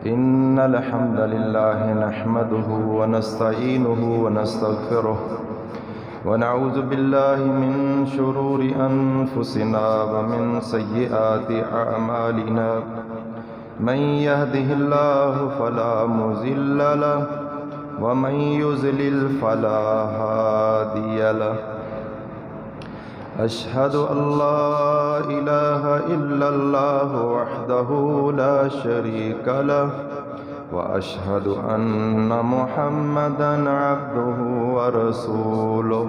إن الحمد لله نحمده ونستعينه ونستغفره ونعوذ بالله من شرور أنفسنا ومن سيئات أعمالنا من يهده الله فلا مضل له ومن يضلل فلا هادي له أشهد أن لا إله إلا الله وحده لا شريك له وأشهد أن محمدًا عبده ورسوله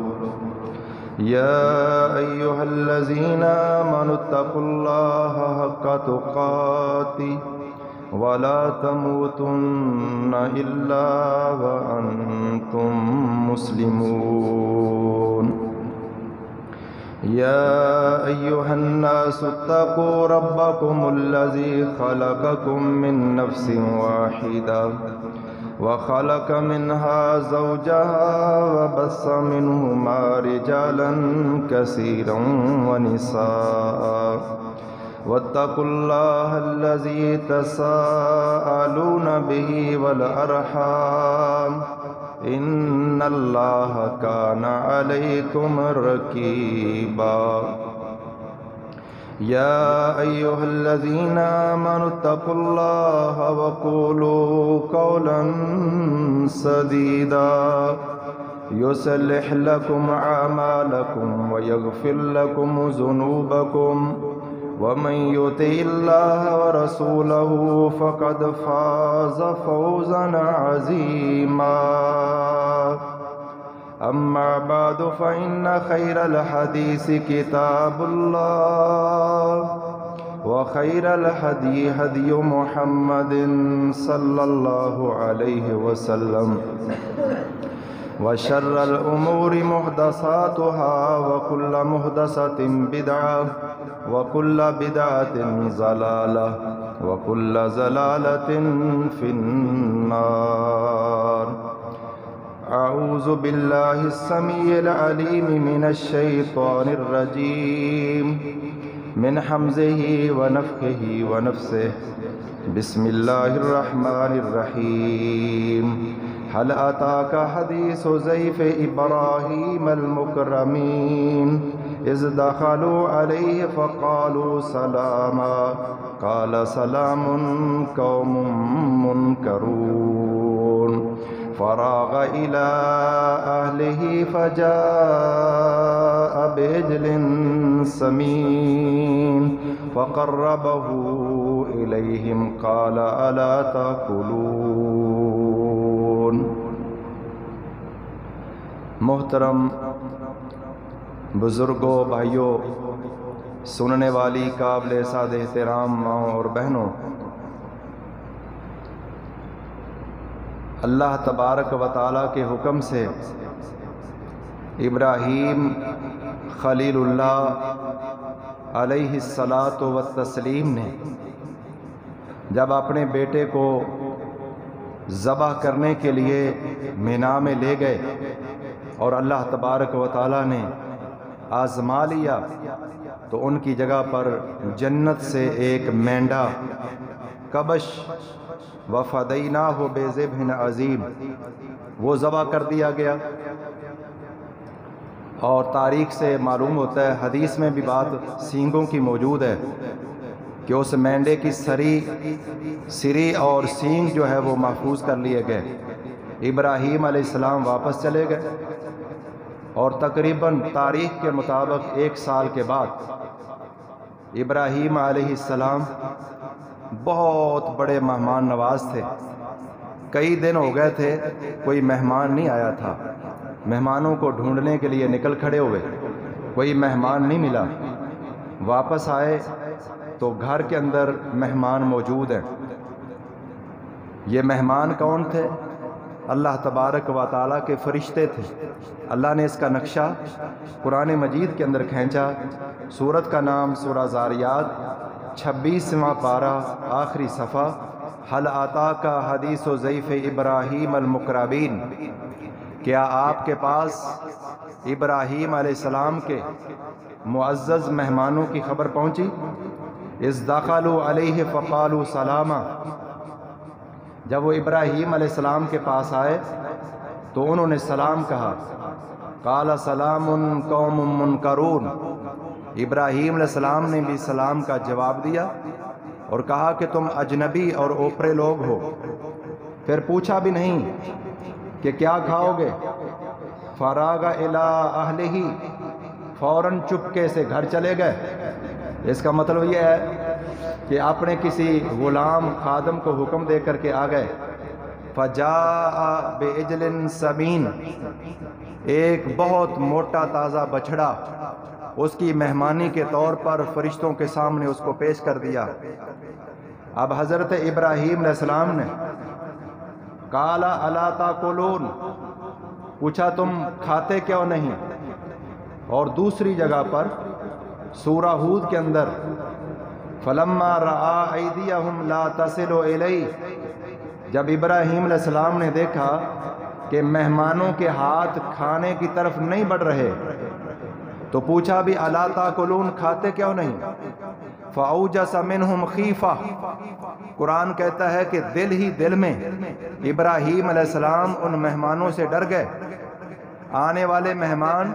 يا أيها الذين آمنوا اتقوا الله حق تقاته ولا تموتن إلا وأنتم مسلمون يا أيها الناس اتقوا ربكم الذي خلقكم من نفس واحدة وخلق منها زوجها وبث منهما رجالا كثيرا ونساء واتقوا الله الذي تساءلون به والأرحام إن الله كان عليكم رقيبا يا أيها الذين آمنوا اتقوا الله وقولوا قولا سديدا يصلح لكم أعمالكم ويغفر لكم ذنوبكم ومن يطع الله ورسوله فقد فاز فوزا عظيما أما بعد فإن خير الحديث كتاب الله وخير الهدي هدي محمد صلى الله عليه وسلم وشر الأمور محدثاتها وكل محدثة بدعة وكل بدعة ضلالة وكل ضلالة في النار أعوذ بالله السميع العليم من الشيطان الرجيم من حمزه ونفخه ونفسه بسم الله الرحمن الرحيم هل أتاك حديث ضيف إبراهيم المكرمين إذ دخلوا عليه فقالوا سلاما قال سلام قوم منكرون فراغ إلى أهله فجاء بعجل سمين فقربه إليهم قال ألا تأكلون۔ محترم بزرگوں، بھائیوں، سننے والی قابل سعادت احترام ماؤں اور بہنوں، اللہ تبارک و تعالیٰ کے حکم سے ابراہیم خلیل اللہ علیہ الصلاۃ والتسلیم نے جب اپنے بیٹے کو ذبح کرنے کے لیے مینا میں لے گئے اور اللہ تبارک و تعالیٰ نے آزما لیا تو ان کی جگہ پر جنت سے ایک مینڈا کبش وفدیناہ بذبح عظیم وہ ذبح کر دیا گیا۔ اور تاریخ سے معلوم ہوتا ہے، حدیث میں بھی بات سینگوں کی موجود ہے کہ اس مینڈے کی سری اور سینگ جو ہے وہ محفوظ کر لیے گئے۔ ابراہیم علیہ السلام واپس چلے گئے اور تقریباً تاریخ کے مطابق 1 سال کے بعد ابراہیم علیہ السلام بہت بڑے مہمان نواز تھے۔ کئی دن ہو گئے تھے کوئی مہمان نہیں آیا تھا، مہمانوں کو ڈھونڈنے کے لیے نکل کھڑے ہوئے، کوئی مہمان نہیں ملا۔ واپس آئے تو گھر کے اندر مہمان موجود ہیں۔ یہ مہمان کون تھے؟ اللہ تبارک و تعالیٰ کے فرشتے تھے۔ اللہ نے اس کا نقشہ قرآن مجید کے اندر کھینچا۔ سورت کا نام سورہ زاریات 26واں پارہ آخری صفحہ، حل آتاک حدیث ضیف ابراہیم المکرمین، کیا آپ کے پاس ابراہیم علیہ السلام کے معزز مہمانوں کی خبر پہنچی؟ اذ دخلوا علیہ فقالوا سلاما، جب وہ ابراہیم علیہ السلام کے پاس آئے تو انہوں نے سلام کہا، قال سلام قوم منکرون، ابراہیم علیہ السلام نے بھی سلام کا جواب دیا اور کہا کہ تم اجنبی اور اوپرے لوگ ہو۔ پھر پوچھا بھی نہیں کہ کیا کھاؤ گے، فراغ الی اہلہ، فوراً چپکے سے گھر چلے گئے۔ اس کا مطلب یہ ہے کہ اپنے کسی غلام خادم کو حکم دے کر کے آ گئے، فجاء بعجل سمین، ایک بہت موٹا تازہ بچھڑا اس کی مہمانی کے طور پر فرشتوں کے سامنے اس کو پیش کر دیا۔ اب حضرت ابراہیم علیہ السلام نے قال الا تاکلون، پوچھا تم کھاتے کیوں نہیں؟ اور دوسری جگہ پر سورہ ہود کے اندر فلما رأى ایدیہم لا تصل الیہ، جب ابراہیم علیہ السلام نے دیکھا کہ مہمانوں کے ہاتھ کھانے کی طرف نہیں بڑھ رہے تو پوچھا بھی الا تاکلون، کھاتے کیوں نہیں؟ فاوجس منہم خیفہ، قرآن کہتا ہے کہ دل ہی دل میں ابراہیم علیہ السلام ان مہمانوں سے ڈر گئے۔ آنے والے مہمان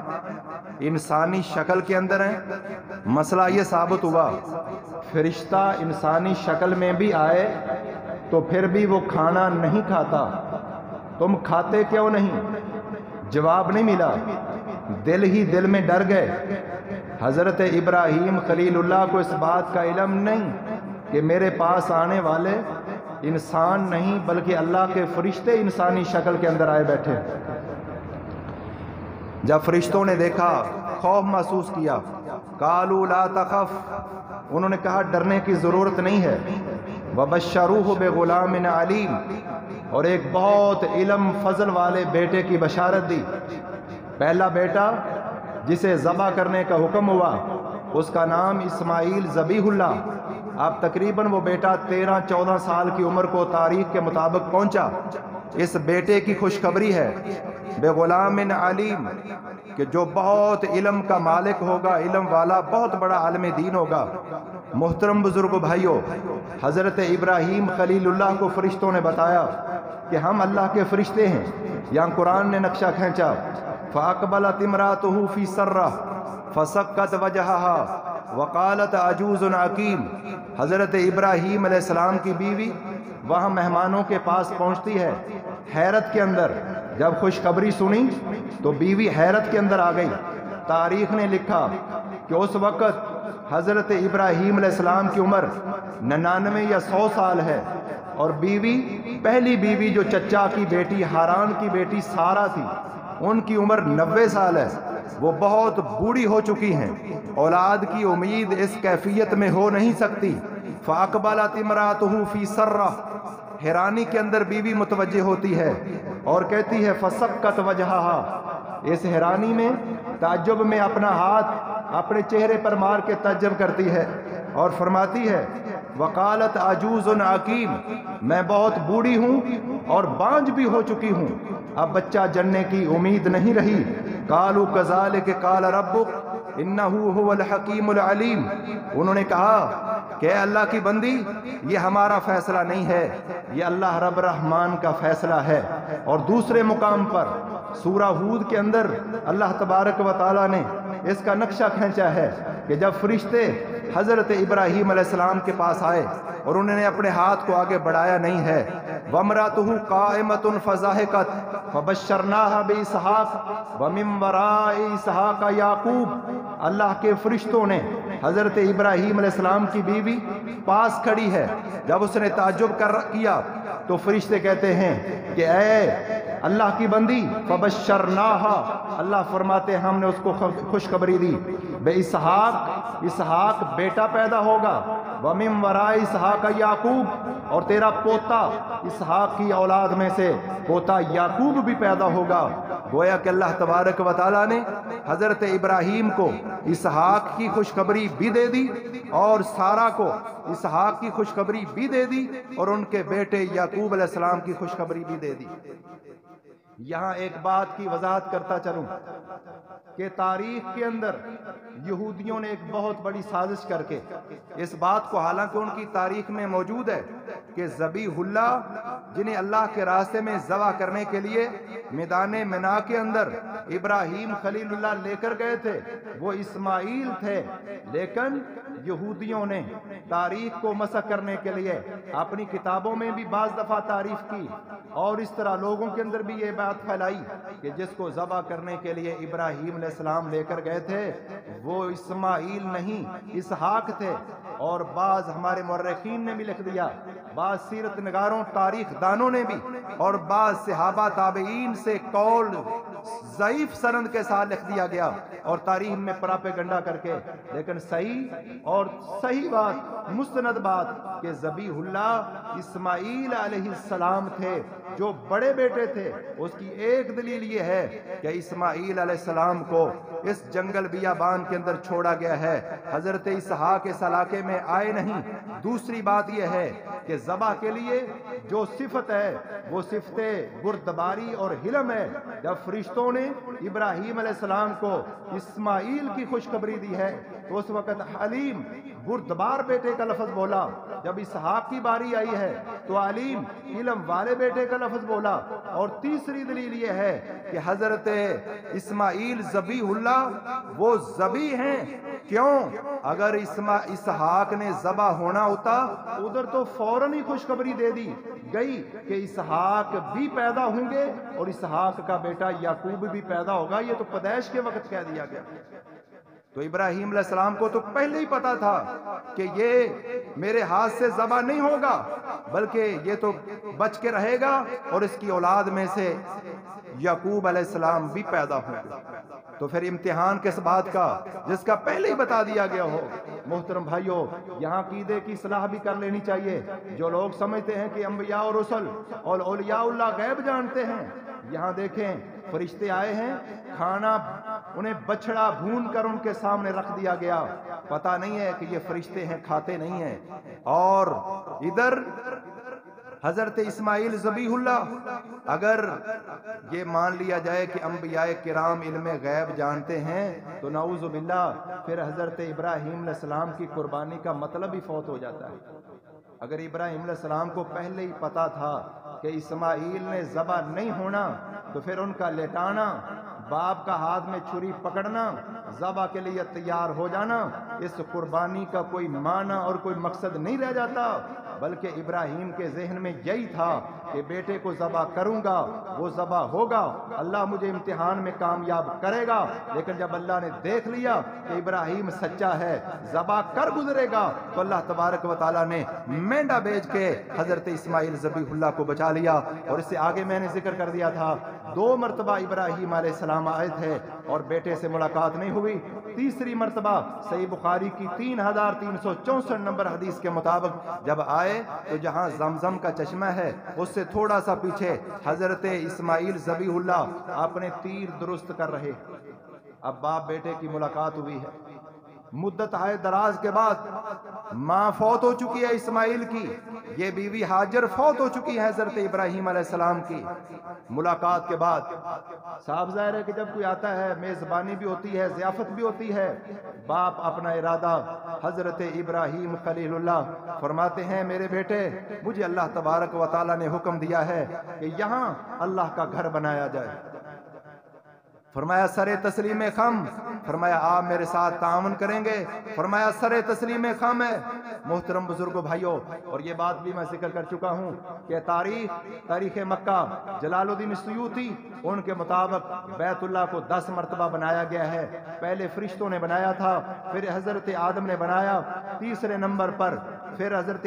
انسانی شکل کے اندر ہیں، مسئلہ یہ ثابت ہوا فرشتہ انسانی شکل میں بھی آئے تو پھر بھی وہ کھانا نہیں کھاتا، تم کھاتے کیوں نہیں؟ جواب نہیں ملا، دل ہی دل میں ڈر گئے۔ حضرت ابراہیم خلیل اللہ کو اس بات کا علم نہیں کہ میرے پاس آنے والے انسان نہیں بلکہ اللہ کے فرشتے انسانی شکل کے اندر آئے بیٹھے۔ جب فرشتوں نے دیکھا خوف محسوس کیا، قالوا لا تخف، انہوں نے کہا ڈرنے کی ضرورت نہیں ہے، وبشروہ بغلام علیم، اور ایک بہت علم فضل والے بیٹے کی بشارت دی۔ پہلا بیٹا جسے ذبح کرنے کا حکم ہوا اس کا نام اسماعیل ذبیح اللہ، اب تقریباً وہ بیٹا 13-14 سال کی عمر کو تاریخ کے مطابق پہنچا۔ اس بیٹے کی خوشخبری ہے بغلام علیم، کہ جو بہت علم کا مالک ہوگا، علم والا، بہت بڑا عالم دین ہوگا۔ محترم بزرگ بھائیوں، حضرت ابراہیم خلیل اللہ کو فرشتوں نے بتایا کہ ہم اللہ کے فرشتے ہیں۔ یہاں قرآن نے نقشہ کھینچا، فَأَقْبَلَتِ امْرَأَتُهُ فِي سَرَّةٍ فَسَكَّتْ وَجْهَهَا وَقَالَتْ عَجُوزٌ عَقِيمٌ، حضرت ابراہیم علیہ السلام کی بیوی وہاں مہمانوں کے پاس پہنچتی ہے حیرت کے اندر، جب خوشخبری سنی تو بیوی حیرت کے اندر آ گئی۔ تاریخ نے لکھا کہ اس وقت حضرت ابراہیم علیہ السلام کی عمر 99 یا 100 سال ہے، اور بیوی پہلی بیوی جو چچا کی بیٹی ہاران کی بیٹی سارہ تھی ان کی عمر 90 سال ہے، وہ بہت بوڑھی ہو چکی ہیں، اولاد کی امید اس کیفیت میں ہو نہیں سکتی۔ فَأَقْبَلَتِ امْرَأَتُهُ فِي سَرَّةٍ، حیرانی کے اندر بیوی متوجہ ہوتی ہے اور کہتی ہے فَسَكَّتْ وَجْهَهَا، اس حیرانی میں تعجب میں اپنا ہاتھ اپنے چہرے پر مار کے تعجب کرتی ہے اور فرماتی ہے وقالت عجوز عقیم، میں بہت بوڑھی ہوں اور بانجھ بھی ہو چکی ہوں، اب بچہ جننے کی امید نہیں رہی۔ قالوا كذلك قال ربك انه هو الحکیم العلیم، انہوں نے کہا کہ اے اللہ کی بندی، یہ ہمارا فیصلہ نہیں ہے، یہ اللہ رب الرحمن کا فیصلہ ہے۔ اور دوسرے مقام پر سورہ ہود کے اندر اللہ تبارک و تعالیٰ نے اس کا نقشہ کھینچا ہے کہ جب فرشتے حضرت ابراہیم علیہ السلام کے پاس آئے اور انہوں نے اپنے ہاتھ کو آگے بڑھایا نہیں ہے، وَامْرَأَتُهُ قَائِمَةٌ فَضَحِكَتْ فَبَشَّرْنَاهَا بِإِسْحَاقَ وَمِن وَرَاءِ إِسْحَاقَ یعقوب، اللہ کے فرشتوں نے حضرت ابراہیم علیہ السلام کی بیوی پاس کھڑی ہے، جب اس نے تعجب کیا تو فرشتے کہتے ہیں کہ اے اللہ کی بندی، فَبَشَّرْنَاهَا، اللہ فرماتے ہم نے اس کو خوشخبری دی، بِإِسْحَاقَ، اسحاق بیٹا پیدا ہوگا، وَمِن وَرَاءِ إِسْحَاقَ یعقوب، اور تیرا پوتا اسحاق کی اولاد میں سے پوتا یعقوب بھی پیدا ہوگا۔ گویا کہ اللہ تبارک و تعالیٰ نے حضرت ابراہیم کو اسحاق کی خوشخبری بھی دے دی اور سارہ کو اسحاق کی خوشخبری بھی دے دی اور ان کے بیٹے یعقوب علیہ السلام کی خوشخبری بھی دے دی۔ یہاں ایک بات کی وضاحت کرتا چلوں کہ تاریخ کے اندر یہودیوں نے ایک بہت بڑی سازش کر کے اس بات کو، حالانکہ ان کی تاریخ میں موجود ہے کہ ذبیح اللہ جنہیں اللہ کے راستے میں ذبح کرنے کے لیے میدان منا کے اندر ابراہیم خلیل اللہ لے کر گئے تھے، وہ اسماعیل تھے، لیکن یہودیوں نے تاریخ کو مسخ کرنے کے لیے اپنی کتابوں میں بھی بعض دفعہ تعریف کی، اور اس طرح لوگوں کے اندر بھی یہ بات پھیلائی کہ جس کو ذبح کرنے کے لیے ابراہیم علیہ السلام لے کر گئے تھے وہ اسماعیل نہیں اسحاق تھے۔ اور بعض ہمارے مورخین نے بھی لکھ دیا، بعض سیرت نگاروں تاریخ دانوں نے بھی، اور بعض صحابہ تابعین سے قول ضعیف سند کے ساتھ لکھ دیا گیا اور تاریخ میں پراپیگنڈا کر کے، لیکن صحیح بات، مستند بات کہ ذبیح اللہ اسماعیل علیہ السلام تھے جو بڑے بیٹے تھے۔ اس کی ایک دلیل یہ ہے کہ اسماعیل علیہ السلام کو اس جنگل بیابان کے اندر چھوڑا گیا ہے، حضرت اسحاق اس علاقے میں آئے نہیں۔ دوسری بات یہ ہے کہ ذبح کے لیے جو صفت ہے وہ صفت بردباری اور حلم ہے۔ جب فرشتوں نے ابراہیم علیہ السلام کو اسماعیل کی خوشخبری دی ہے تو اس وقت حلیم بردبار بیٹے کا لفظ بولا، جب اسحاق کی باری آئی ہے تو علیم علم والے بیٹے کا لفظ بولا۔ اور تیسری دلیل یہ ہے کہ حضرت اسماعیل ذبیح اللہ وہ ذبیح ہیں، کیوں؟ اگر اسحاق نے ذبح ہونا ہوتا ادھر تو فوراً ہی خوشخبری دے دی گئی کہ اسحاق بھی پیدا ہوں گے اور اسحاق کا بیٹا یعقوب بھی پیدا ہوگا، یہ تو پیدائش کے وقت کہہ دیا گیا۔ تو ابراہیم علیہ السلام کو تو پہلے ہی پتا تھا کہ یہ میرے ہاتھ سے ذبح نہیں ہوگا بلکہ یہ تو بچ کے رہے گا اور اس کی اولاد میں سے یعقوب علیہ السلام بھی پیدا ہوں گے۔ تو پھر امتحان کس بات کا جس کا پہلے ہی بتا دیا گیا ہو۔ محترم بھائیوں، یہاں عقیدے کی اصلاح بھی کر لینی چاہیے۔ جو لوگ سمجھتے ہیں کہ انبیاء اور رسل اور اولیاء اللہ غیب جانتے ہیں، یہاں دیکھیں فرشتے آئے ہیں، کھانا انہیں بچڑا بھون کر ان کے سامنے رکھ دیا گیا، پتہ نہیں ہے کہ یہ فرشتے ہیں، کھاتے نہیں ہیں۔ اور ادھر حضرت اسماعیل ذبیح اللہ، اگر یہ مان لیا جائے کہ انبیاء کرام علم غیب جانتے ہیں تو نعوذ باللہ پھر حضرت ابراہیم علیہ السلام کی قربانی کا مطلب ہی فوت ہو جاتا ہے۔ اگر ابراہیم علیہ السلام کو پہلے ہی پتا تھا کہ اسماعیل نے ذبح نہیں ہونا تو پھر ان کا لٹانا، باپ کا ہاتھ میں چھری پکڑنا، ذبح کے لیے تیار ہو جانا، اس قربانی کا کوئی معنی اور کوئی مقصد نہیں رہ جاتا، بلکہ ابراہیم کے ذہن میں یہی تھا کہ بیٹے کو ذبح کروں گا، وہ ذبح ہوگا، اللہ مجھے امتحان میں کامیاب کرے گا۔ لیکن جب اللہ نے دیکھ لیا کہ ابراہیم سچا ہے، ذبح کر گزرے گا، تو اللہ تبارک و تعالیٰ نے مینڈا بیچ کے حضرت اسماعیل ذبیح اللہ کو بچا لیا۔ اور اس سے آگے میں نے ذکر کر دیا تھا 2 مرتبہ ابراہیم علیہ السلام آئے تھے اور بیٹے سے ملاقات نہیں ہوئی۔ تیسری مرتبہ صحیح بخاری کی 3364 نمبر حدیث کے مطابق جب آئے تو جہاں زمزم کا چشمہ ہے اس سے تھوڑا سا پیچھے حضرت اسماعیل ذبیح اللہ اپنے تیر درست کر رہے۔ اب باپ بیٹے کی ملاقات ہوئی ہے، مدت ہے دراز کے بعد، ماں فوت ہو چکی ہے اسماعیل کی، یہ بیوی ہاجر فوت ہو چکی ہے حضرت ابراہیم علیہ السلام کی۔ ملاقات کے بعد صاحب ظاہر ہے کہ جب کوئی آتا ہے میزبانی بھی ہوتی ہے، ضیافت بھی ہوتی ہے۔ باپ اپنا ارادہ حضرت ابراہیم خلیل اللہ فرماتے ہیں، میرے بیٹے مجھے اللہ تبارک و تعالیٰ نے حکم دیا ہے کہ یہاں اللہ کا گھر بنایا جائے۔ فرمایا سر تسلیم خم، فرمایا آپ میرے ساتھ تعاون کریں گے؟ فرمایا سر تسلیم خم ہے۔ محترم بزرگوں بھائیوں، اور یہ بات بھی میں ذکر کر چکا ہوں کہ تاریخ مکہ جلال الدین سیوطی ان کے مطابق بیت اللہ کو 10 مرتبہ بنایا گیا ہے۔ پہلے فرشتوں نے بنایا تھا، پھر حضرت آدم نے بنایا، تیسرے نمبر پر پھر حضرت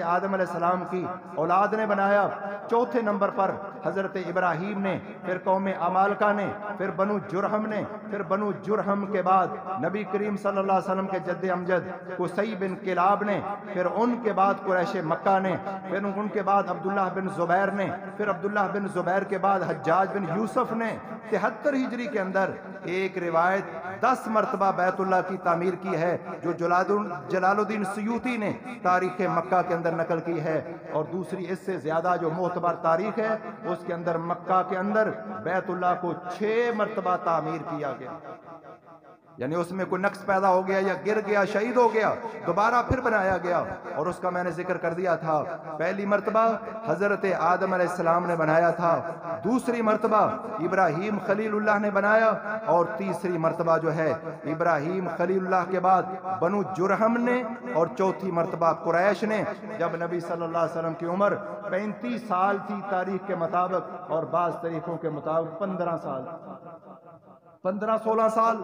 آدم علیہ السلام کی اولاد نے بنایا، چوتھے نمبر پر حضرت ابراہیم نے، پھر قوم عمالقہ نے، پھر بنو جرہم نے، پھر بنو جرہم کے بعد نبی کریم صلی اللہ علیہ وسلم کے جد امجد قصی بن کلاب نے، پھر ان کے بعد قریش مکہ نے، پھر ان کے بعد عبداللہ بن زبیر نے، پھر عبداللہ بن زبیر کے بعد حجاج بن یوسف نے۔ 73 ہجری کے اندر ایک روایت 10 مرتبہ بیت اللہ کی تعمیر کی ہے، جو جلال الدین سیوطی نے تاریخ مکہ کے اندر نقل کی ہے، اور دوسری اس سے زیادہ جو معتبر تاریخ ہے اس کے اندر مکہ کے اندر بیت اللہ کو 6 مرتبہ تعمیر کیا گیا، یعنی اس میں کوئی نقص پیدا ہو گیا یا گر گیا، شہید ہو گیا، دوبارہ پھر بنایا گیا۔ اور اس کا میں نے ذکر کر دیا تھا، پہلی مرتبہ حضرت آدم علیہ السلام نے بنایا تھا، دوسری مرتبہ ابراہیم خلیل اللہ نے بنایا، اور تیسری مرتبہ جو ہے ابراہیم خلیل اللہ کے بعد بنو جرہم نے، اور چوتھی مرتبہ قریش نے، جب نبی صلی اللہ علیہ وسلم کی عمر 35 سال تھی تاریخ کے مطابق، اور بعض تاریخوں کے مطابق 15-16 سال۔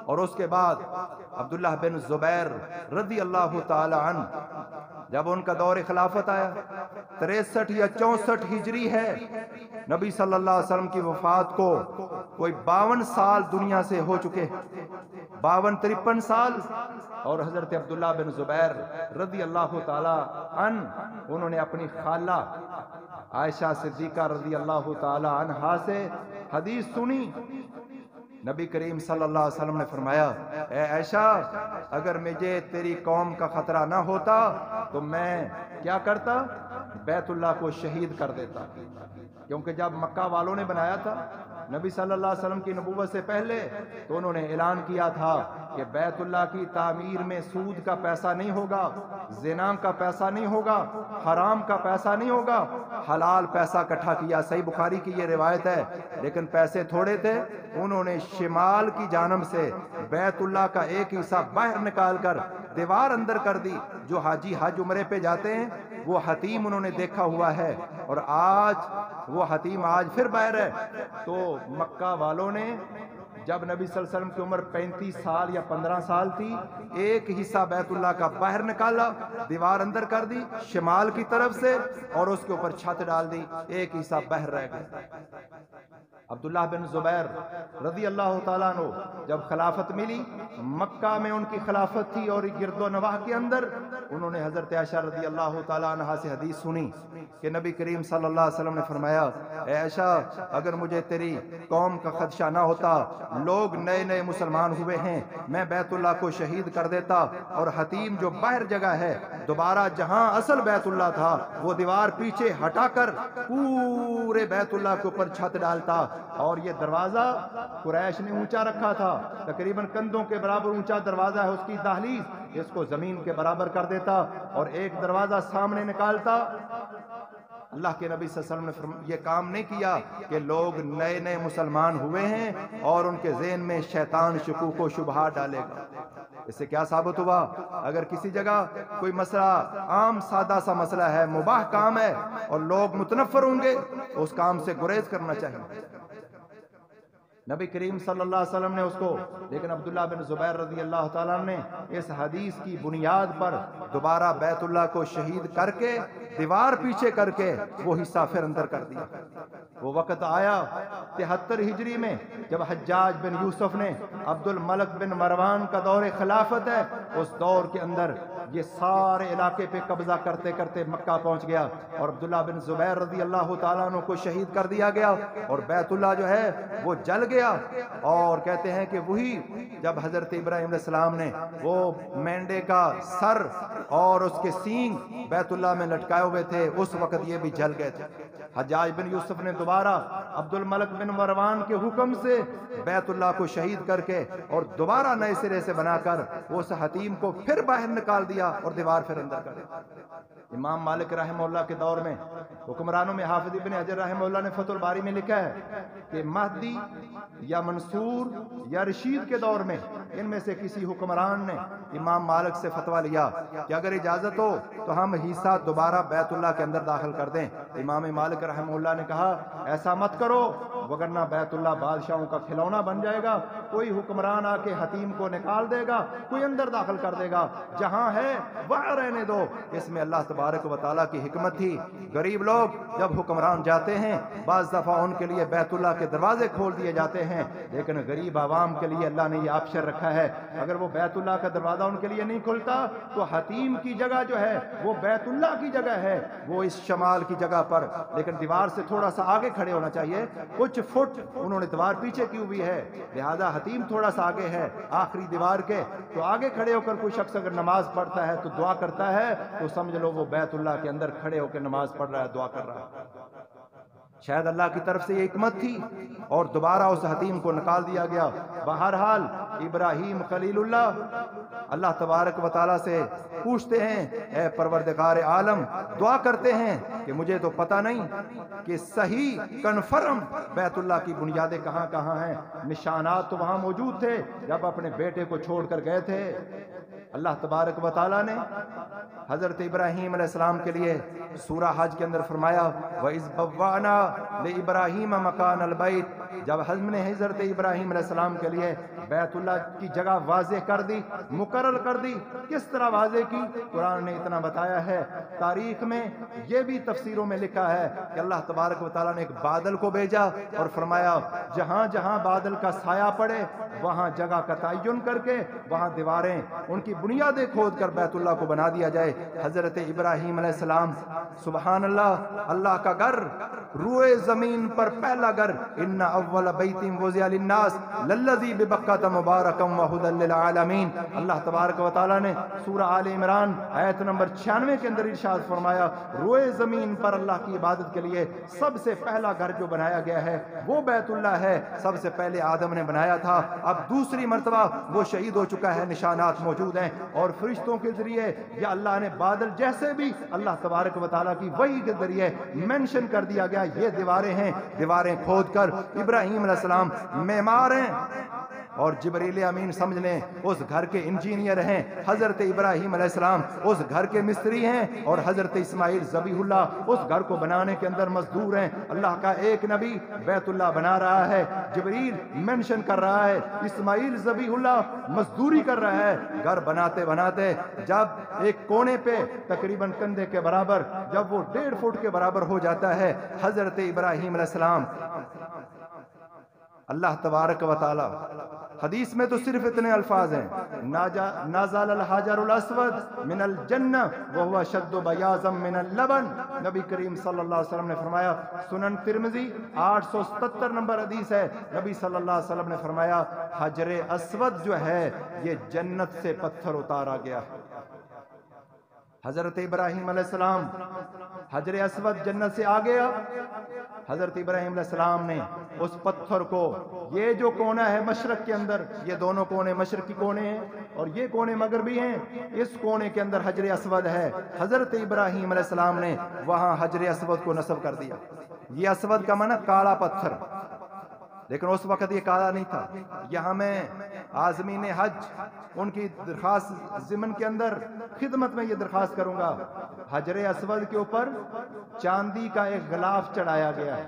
اور اس کے بعد عبداللہ بن زبیر رضی اللہ تعالی عنہ، جب ان کا دور خلافت آیا، 63 یا 64 ہجری ہے، نبی صلی اللہ علیہ وسلم کی وفات کو کوئی 52 سال دنیا سے ہو چکے، 52-53 سال، اور حضرت عبداللہ بن زبیر رضی اللہ تعالی عنہ انہوں نے اپنی خالہ عائشہ صدیقہ رضی اللہ تعالی عنہا سے حدیث سنی۔ نبی کریم صلی اللہ علیہ وسلم نے فرمایا، اے عائشہ، اگر مجھے تیری قوم کا خطرہ نہ ہوتا تو میں کیا کرتا؟ بیت اللہ کو شہید کر دیتا، کیونکہ جب مکہ والوں نے بنایا تھا نبی صلی اللہ علیہ وسلم کی نبوت سے پہلے، تو انہوں نے اعلان کیا تھا کہ بیت اللہ کی تعمیر میں سود کا پیسہ نہیں ہوگا، زنا کا پیسہ نہیں ہوگا، حرام کا پیسہ نہیں ہوگا، حلال پیسہ اکٹھا کیا۔ صحیح بخاری کی یہ روایت ہے، لیکن پیسے تھوڑے تھے، انہوں نے شمال کی جانب سے بیت اللہ کا ایک حصہ باہر نکال کر دیوار اندر کر دی۔ جو حاجی حج عمرے پہ جاتے ہیں وہ حتیم انہوں نے دیکھا ہوا ہے، اور آج وہ حتیم آج پھر باہر ہے۔ تو مکہ والوں نے جب نبی صلی اللہ علیہ وسلم کی عمر 35 سال یا 15 سال تھی، ایک حصہ بیت اللہ کا باہر نکالا، دیوار اندر کر دی شمال کی طرف سے، اور اس کے اوپر چھت ڈال دی، ایک حصہ باہر رہ گیا۔ عبداللہ بن زبیر رضی اللہ تعالیٰ عنہ جب خلافت ملی، مکہ میں ان کی خلافت تھی، اور گرد و نواح کے اندر انہوں نے حضرت عائشہ رضی اللہ تعالیٰ عنہ سے حدیث سنی کہ نبی کریم صلی اللہ علیہ وسلم نے فرمایا، اے عائشہ، اگر مجھے تیری قوم کا خدشہ نہ ہوتا، لوگ نئے نئے مسلمان ہوئے ہیں، میں بیت اللہ کو شہید کر دیتا، اور حتیم جو باہر جگہ ہے دوبارہ جہاں اصل بیت اللہ تھا وہ دیوار پیچھے ہٹا کر پورے بیت اللہ کے اوپر چھت ڈالتا، اور یہ دروازہ قریش نے اونچا رکھا تھا، تقریباً کندھوں کے برابر اونچا دروازہ ہے، اس کی دہلیز، اس کو زمین کے برابر کر دیتا، اور ایک دروازہ سامنے نکالتا۔ اللہ کے نبی صلی اللہ علیہ وسلم نے یہ کام نہیں کیا کہ لوگ نئے نئے مسلمان ہوئے ہیں اور ان کے ذہن میں شیطان شکوک و شبہات ڈالے گا۔ اس سے کیا ثابت ہوا؟ اگر کسی جگہ کوئی مسئلہ عام سادہ سا مسئلہ ہے، مباح کام ہے، اور لوگ متنفر ہوں گے، تو اس کام سے گریز کرنا چاہیے۔ نبی کریم صلی اللہ علیہ وسلم نے اس کو، لیکن عبداللہ بن زبیر رضی اللہ تعالیٰ نے اس حدیث کی بنیاد پر دوبارہ بیت اللہ کو شہید کر کے دیوار پیچھے کر کے وہ حصہ پھر اندر کر دیا۔ وہ وقت آیا 73 ہجری میں جب حجاج بن یوسف نے، عبد الملک بن مروان کا دور خلافت ہے، اس دور کے اندر یہ سارے علاقے پہ قبضہ کرتے کرتے مکہ پہنچ گیا، اور عبداللہ بن زبیر رضی اللہ تعالیٰ عنہ کو شہید کر دیا گیا، اور بیت اللہ جو ہے وہ جل گیا۔ اور کہتے ہیں کہ وہی جب حضرت ابراہیم علیہ السلام نے وہ مینڈے کا سر اور اس کے سینگ بیت اللہ میں لٹکائے ہوئے تھے، اس وقت یہ بھی جل گئے تھے۔ حجاج بن یوسف نے دوبارہ عبد الملک بن مروان کے حکم سے بیت اللہ کو شہید کر کے اور دوبارہ نئے سرے سے بنا کر اس حتیم کو پھر باہر نکال دیا اور دیوار پھر اندر کر دیا۔ امام مالک رحمہ اللہ کے دور میں حکمرانوں میں حافظ ابن حجر رحمہ اللہ نے فتح الباری میں لکھا ہے کہ مہدی یا منصور یا رشید کے دور میں ان میں سے کسی حکمران نے امام مالک سے فتویٰ لیا کہ اگر اجازت ہو تو ہم حصہ دوبارہ بیت اللہ کے اندر داخل کر دیں۔ امام مالک رحمہ اللہ نے کہا ایسا مت کرو، وگرنہ بیت اللہ بادشاہوں کا کھلونا بن جائے گا، کوئی حکمران آ کے حتیم کو نکال دے گا، کوئی اندر داخل کر دے گا، جہاں ہے وہاں رہنے دو۔ اس میں اللہ تبارک و تعالیٰ کی حکمت تھی۔ غریب لوگ جب حکمران جاتے ہیں بعض دفعہ ان کے لیے بیت اللہ کے دروازے کھول دیے جاتے ہیں، لیکن غریب عوام کے لیے اللہ نے یہ آپشن رکھا ہے، اگر وہ بیت اللہ کا دروازہ ان کے لیے نہیں کھلتا تو حتیم کی جگہ جو ہے وہ بیت اللہ کی جگہ ہے، وہ اس شمال کی جگہ پر، لیکن دیوار سے تھوڑا سا آگے کھڑے ہونا چاہیے، کچھ فٹ انہوں نے دیوار پیچھے کی ہوئی ہے، لہذا حتیم تھوڑا سا آگے ہے آخری دیوار کے، تو آگے کھڑے ہو کر کوئی شخص اگر نماز پڑھتا ہے تو دعا کرتا ہے تو سمجھ لو وہ بیت اللہ کے اندر کھڑے ہو کے نماز پڑھ رہا ہے، دعا کر رہا ہے۔ شاید اللہ کی طرف سے یہ حکمت تھی اور دوبارہ اس حتیم کو نکال دیا گیا۔ بہرحال ابراہیم خلیل اللہ تبارک و تعالیٰ سے پوچھتے ہیں، اے پروردگار عالم، دعا کرتے ہیں کہ مجھے تو پتہ نہیں کہ صحیح کنفرم بیت اللہ کی بنیادیں کہاں کہاں ہیں، نشانات تو وہاں موجود تھے جب اپنے بیٹے کو چھوڑ کر گئے تھے۔ اللہ تبارک و تعالیٰ نے حضرت ابراہیم علیہ السلام کے لیے سورہ حج کے اندر فرمایا وَإِذْ بَوَّأْنَا لِإِبْرَاهِيمَ مَكَانَ الْبَيْتِ، جب ہم نے حضرت ابراہیم علیہ السلام کے لیے بیت اللہ کی جگہ واضح کر دی، مقرر کر دی۔ کس طرح واضح کی؟ قرآن نے اتنا بتایا ہے، تاریخ میں یہ بھی تفسیروں میں لکھا ہے کہ اللہ تبارک و تعالیٰ نے ایک بادل کو بھیجا اور فرمایا جہاں جہاں بادل کا سایہ پڑے وہاں جگہ کا تعین کر کے وہاں دیواریں ان کی بنیادیں کھود کر بیت اللہ کو بنا دیا جائے۔ حضرت ابراہیم علیہ السلام، سبحان اللہ، اللہ کا گھر، روئے زمین پر پہلا گھر، ان اول بیت وضع للناس للذی ببکۃ مبارکا وہدی للعالمین۔ اللہ تبارک و تعالیٰ نے سورہ آل عمران آیت نمبر 96 کے اندر ارشاد فرمایا روئے زمین پر اللہ کی عبادت کے لیے سب سے پہلا گھر جو بنایا گیا ہے وہ بیت اللہ ہے، سب سے پہلے آدم نے بنایا تھا، اب دوسری مرتبہ وہ شہید ہو چکا ہے، نشانات موجود ہیں اور فرشتوں کے ذریعے یا اللہ نے بادل جیسے بھی اللہ تبارک و تعالیٰ کی وحی کے ذریعے مینشن کر دیا گیا یہ دیواریں ہیں، دیواریں کھود کر ابراہیم علیہ السلام معمار ہیں اور جبریل امین سمجھ لیں اس گھر کے انجینئر ہیں، حضرت ابراہیم علیہ السلام اس گھر کے مستری ہیں اور حضرت اسماعیل ذبیح اللہ اس گھر کو بنانے کے اندر مزدور ہیں۔ اللہ کا ایک نبی بیت اللہ بنا رہا ہے، جبریل مینشن کر رہا ہے، اسماعیل ذبیح اللہ مزدوری کر رہا ہے۔ گھر بناتے بناتے جب ایک کونے پہ تقریباً کندھے کے برابر جب وہ 1.5 فٹ کے برابر ہو جاتا ہے، حضرت ابراہیم علیہ السلام، اللہ تبارک و تعالی، حدیث میں تو صرف اتنے الفاظ ہیں، نازل الحجر الاسود من الجنہ وہو اشد بیاضا من اللبن۔ نبی کریم صلی اللہ علیہ وسلم نے فرمایا، سنن ترمذی 877 نمبر حدیث ہے، نبی صلی اللہ علیہ وسلم نے فرمایا حجر اسود جو ہے یہ جنت سے پتھر اتارا گیا۔ حضرت ابراہیم علیہ السلام، حجر اسود جنت سے آ گیا، حضرت ابراہیم علیہ السلام نے اس پتھر کو، یہ جو کونا ہے مشرق کے اندر، یہ دونوں کونے مشرقی کونے ہیں اور یہ کونے مغربی ہیں، اس کونے کے اندر حجر اسود ہے، حضرت ابراہیم علیہ السلام نے وہاں حجر اسود کو نصب کر دیا۔ یہ اسود کا معنی کالا پتھر، لیکن اس وقت یہ کالا نہیں تھا۔ یہاں میں عازمین حج ان کی درخواست ضمن کے اندر خدمت میں یہ درخواست کروں گا، حجر اسود کے اوپر چاندی کا ایک غلاف چڑھایا گیا ہے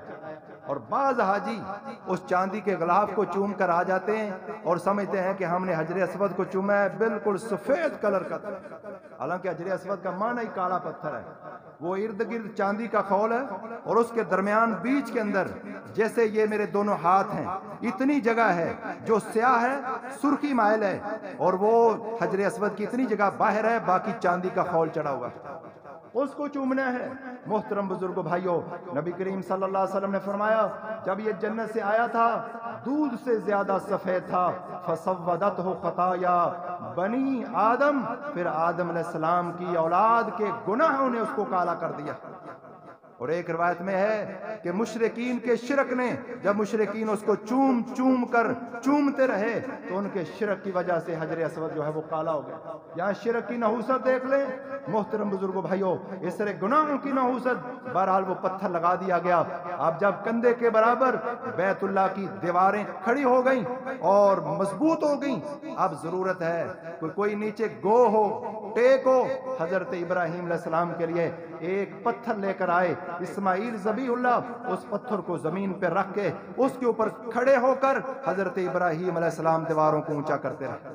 اور بعض حاجی اس چاندی کے غلاف کو چوم کر آ جاتے ہیں اور سمجھتے ہیں کہ ہم نے حجر اسود کو چوما ہے، بالکل سفید کلر کا، حالانکہ حجر اسود کا معنی ہی کالا پتھر ہے۔ وہ ارد گرد چاندی کا خول ہے اور اس کے درمیان بیچ کے اندر جیسے یہ میرے دونوں ہاتھ ہیں اتنی جگہ ہے جو سیاہ ہے، سرخی مائل ہے، اور وہ حجر اسود کی اتنی جگہ باہر ہے، باقی چاندی کا خول چڑھا ہوا ہے، اس کو چومنا ہے۔ محترم بزرگوں بھائیوں، نبی کریم صلی اللہ علیہ وسلم نے فرمایا جب یہ جنت سے آیا تھا دودھ سے زیادہ سفید تھا، فسودتہ خطایا بنی آدم، پھر آدم علیہ السلام کی اولاد کے گناہوں نے اس کو کالا کر دیا۔ اور ایک روایت میں ہے کہ مشرکین کے شرک نے، جب مشرکین اس کو چوم چوم کر چومتے رہے تو ان کے شرک کی وجہ سے حجر اسود جو ہے وہ کالا ہو گیا۔ یہاں شرک کی نحوست دیکھ لیں محترم بزرگوں بھائیوں، اس طرح گناہوں کی نحوست، بہرحال وہ پتھر لگا دیا گیا۔ اب جب کندھے کے برابر بیت اللہ کی دیواریں کھڑی ہو گئیں اور مضبوط ہو گئیں، اب ضرورت ہے کوئی نیچے گو ہو، ٹیک ہو، حضرت ابراہیم علیہ السلام کے لیے ایک پتھر لے کر آئے، اسماعیل ذبیح اللہ اس پتھر کو زمین پہ رکھ کے اس کے اوپر کھڑے ہو کر حضرت ابراہیم علیہ السلام دیواروں کو اونچا کرتے رہے۔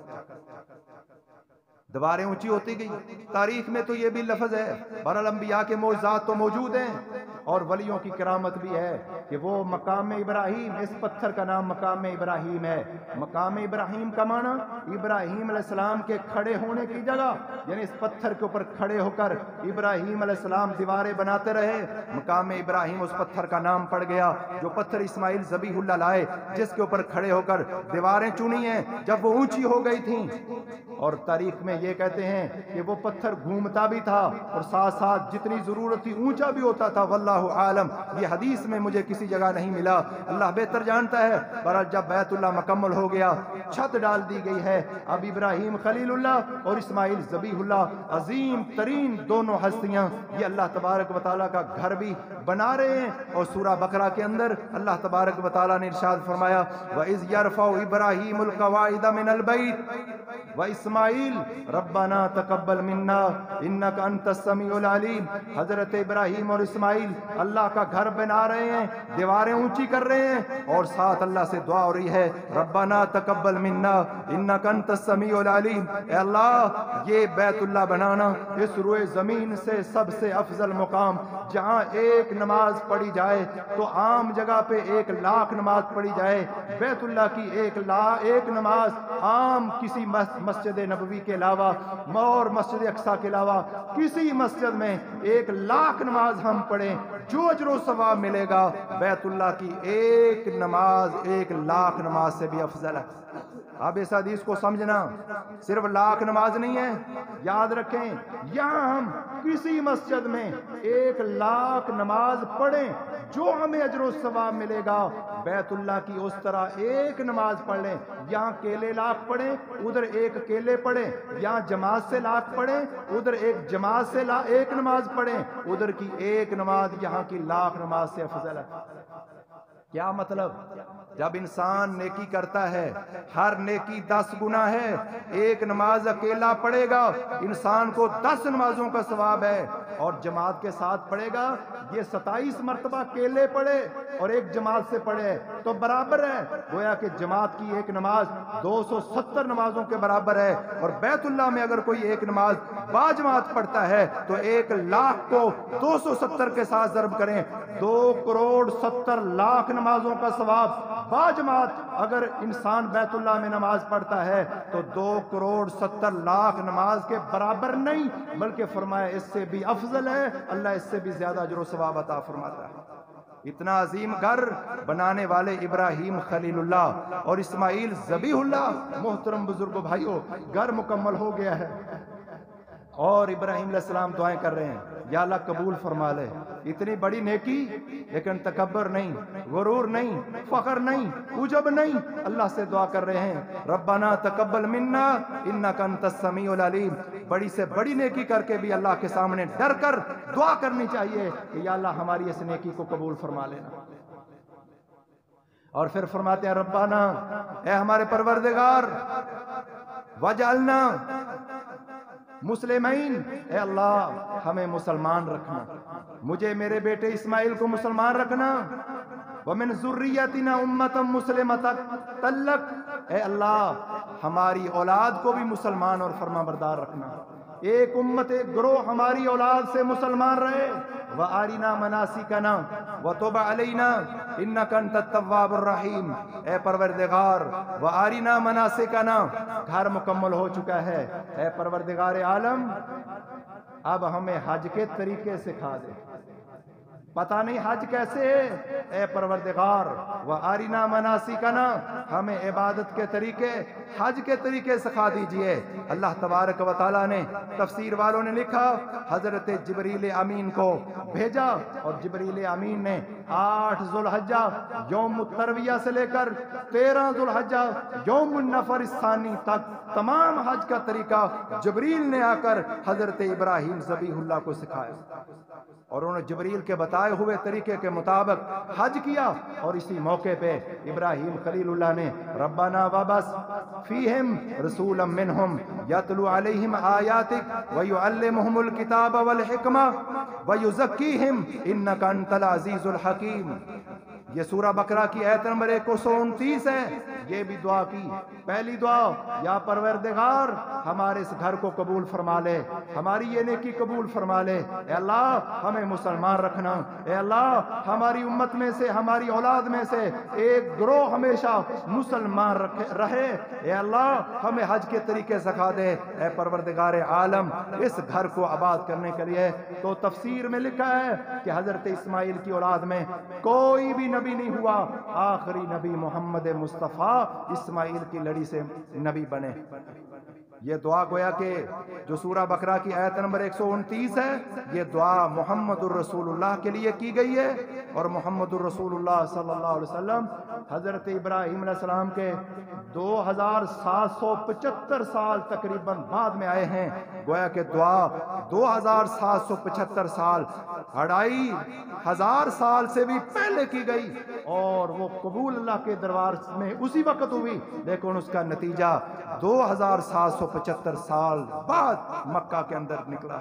دیواریں اونچی ہوتی گئی۔ تاریخ میں تو یہ بھی لفظ ہے، بہرحال انبیاء کے معجزات تو موجود ہیں اور ولیوں کی کرامت بھی ہے کہ وہ مقام ابراہیم، اس پتھر کا نام مقام ابراہیم ہے۔ مقام ابراہیم کا معنی ابراہیم علیہ السلام کے کھڑے ہونے کی جگہ، یعنی اس پتھر کے اوپر کھڑے ہو کر ابراہیم علیہ السلام دیواریں بناتے رہے، مقام ابراہیم اس پتھر کا نام پڑ گیا۔ جو پتھر اسماعیل ذبیح اللہ لائے، جس کے اوپر کھڑے ہو کر دیواریں چنی ہیں، جب وہ اونچی ہو گئی تھیں، اور تاریخ میں یہ کہتے ہیں کہ وہ پتھر گھومتا بھی تھا اور ساتھ ساتھ جتنی ضرورت تھی اونچا بھی ہوتا تھا، واللہ عالم، یہ حدیث میں مجھے کسی جگہ نہیں ملا، اللہ بہتر جانتا ہے۔ پر جب بیت اللہ مکمل ہو گیا، چھت ڈال دی گئی ہے، اب ابراہیم خلیل اللہ اور اسماعیل ذبیح اللہ، عظیم ترین دونوں ہستیاں، یہ اللہ تبارک و تعالیٰ کا گھر بھی بنا رہے ہیں۔ اور سورہ بقرہ کے اندر اللہ تبارک و تعالیٰ نے ارشاد فرمایا وَإِذْ يَرْفَعُ إِبْرَاهِيمُ الْقَوَاعِدَ مِنَ الْبَيْتِ وَإِسْمَاعِيلُ رَبَّنَا تَقَبَّلْ مِنَّا إِنَّكَ أَنْتَ السَّمِيعُ الْعَلِيمُ۔ حضرت ابراہیم اور اسماعیل اللہ کا گھر بنا رہے ہیں، دیواریں اونچی کر رہے ہیں، اور ساتھ اللہ سے دعا ہو رہی ہے ربنا تقبل منا انک انت السمیع العلیم۔ اے اللہ، یہ بیت اللہ بنانا اس روئے زمین سے سب سے افضل مقام، جہاں ایک نماز پڑھی جائے تو عام جگہ پہ 1,00,000 نماز پڑھی جائے، بیت اللہ کی ایک نماز عام کسی مسجد نبوی کے علاوہ اور مسجد اقصیٰ کے علاوہ کسی مسجد میں 1,00,000 نماز ہم پڑھیں، جو اجر و ثواب ملے گا بیت اللہ کی ایک نماز 1,00,000 نماز سے بھی افضل ہے۔ اب اس حدیث کو سمجھنا صرف 1,00,000 نماز نہیں ہے، یاد رکھیں، یہاں ہم کسی مسجد میں 1,00,000 نماز پڑھیں، جو ہمیں اجر و ثواب ملے گا بیت اللہ کی اس طرح ایک نماز پڑھ لیں۔ یہاں کیلے 1,00,000 پڑھیں، ادھر ایک کیلے پڑھیں، یہاں جماعت سے 1,00,000 پڑھیں، ادھر ایک جماعت سے ایک نماز پڑھیں، ادھر کی ایک نماز یہاں کی 1,00,000 نماز سے افضل ہے۔ کیا مطلب؟ جب انسان نیکی کرتا ہے، ہر نیکی 10 گنا ہے، ایک نماز اکیلا پڑھے گا انسان کو 10 نمازوں کا ثواب ہے، اور جماعت کے ساتھ پڑھے گا یہ 27 مرتبہ اکیلے پڑھے اور ایک جماعت سے پڑھے تو برابر ہے، گویا کہ جماعت کی ایک نماز 270 نمازوں کے برابر ہے۔ اور بیت اللہ میں اگر کوئی ایک نماز با جماعت پڑھتا ہے تو 1,00,000 کو 270 کے ساتھ ضرب کریں، 2,70,00,000 نمازوں کا ثواب با جماعت اگر انسان بیت اللہ میں نماز پڑھتا ہے تو 2,70,00,000 نماز کے برابر نہیں، بلکہ فرمایا اس سے بھی افضل ہے، اللہ اس سے بھی زیادہ اجر و ثواب عطا فرماتا ہے۔ اتنا عظیم گھر بنانے والے ابراہیم خلیل اللہ اور اسماعیل ذبیح اللہ، محترم بزرگوں بھائیوں، گھر مکمل ہو گیا ہے، اور ابراہیم علیہ السلام دعائیں کر رہے ہیں یا اللہ قبول فرما لے۔ اتنی بڑی نیکی، لیکن تکبر نہیں، غرور نہیں، فخر نہیں، عجب نہیں، اللہ سے دعا کر رہے ہیں ربنا تقبل منا انک انت السمیع العلیم۔ بڑی سے بڑی نیکی کر کے بھی اللہ کے سامنے ڈر کر دعا کرنی چاہیے کہ یا اللہ ہماری اس نیکی کو قبول فرما لینا۔ اور پھر فرماتے ہیں ربنا، اے ہمارے پروردگار، وجعلنا مسلمین، اے اللہ ہمیں مسلمان رکھنا، مجھے میرے بیٹے اسماعیل کو مسلمان رکھنا، ومن ذریتنا امتا مسلمتا لک، اے اللہ ہماری اولاد کو بھی مسلمان اور فرما بردار رکھنا، ایک امت ایک گروہ ہماری اولاد سے مسلمان رہے، وَآرِنَا مَنَاسِكَنَا وَتُبْ عَلَيْنَا إِنَّكَ أَنْتَ التَّوَّابُ الرَّحِيمُ۔ اے پروردگار، وَآرِنَا مَنَاسِكَنَا، گھر مکمل ہو چکا ہے، اے پروردگار عالم اب ہمیں حج کے طریقے سکھا دے، پتہ نہیں حج کیسے ہے، اے پروردگار وَآرِنَا مَنَاسِكَنَا، ہمیں عبادت کے طریقے، حج کے طریقے سکھا دیجئے۔ اللہ تبارک و تعالیٰ نے، تفسیر والوں نے لکھا، حضرت جبریل امین کو بھیجا، اور جبریل امین نے 8 ذو الحجہ یوم الترویہ سے لے کر 13 ذو الحجہ یوم النفر الثانی تک تمام حج کا طریقہ جبریل نے آ کر حضرت ابراہیم ذبیح اللہ کو سکھایا، اور انہوں نے جبریل کے بتائے ہوئے طریقے کے مطابق حج کیا۔ اور اسی موقع پہ ابراہیم خلیل اللہ نے ربنا وبس فیہم رسولا منہم یتلو علیہم آیاتک ویعلمہم الکتاب والحکمہ ویزکیہم انک انت العزیز الحکیم۔ یہ سورہ بقرہ کی آیت نمبر 129 ہے۔ یہ بھی دعا کی. پہلی دعا، یا پروردگار ہمارے اس گھر کو قبول فرما لے، ہماری یہ نیکی قبول فرما لے. اے اللہ ہمیں مسلمان رکھنا. اے اللہ ہماری امت میں سے، ہماری اولاد میں سے ایک گروہ ہمیشہ مسلمان رہے. اے اللہ ہمیں حج کے طریقے سکھا دے. اے پروردگار عالم اس گھر کو آباد کرنے کے لیے. تو تفسیر میں لکھا ہے کہ حضرت اسماعیل کی اولاد میں کوئی بھی نبی نہیں ہوا، آخری نبی محمد مصطفیٰ اسماعیل کی لڑی سے نبی بنے. یہ دعا گویا کہ جو سورہ بقرہ کی آیت نمبر 129 ہے، یہ دعا محمد الرسول اللہ کے لیے کی گئی ہے. اور محمد الرسول اللہ صلی اللہ علیہ وسلم حضرت ابراہیم علیہ السلام کے 2775 سال تقریباً بعد میں آئے ہیں. گویا کہ دعا 2775 سال، 2500 سال سے بھی پہلے کی گئی، اور وہ قبول اللہ کے دربار میں اسی وقت ہوئی، لیکن اس کا نتیجہ 2775 سال بعد مکہ کے اندر نکلا.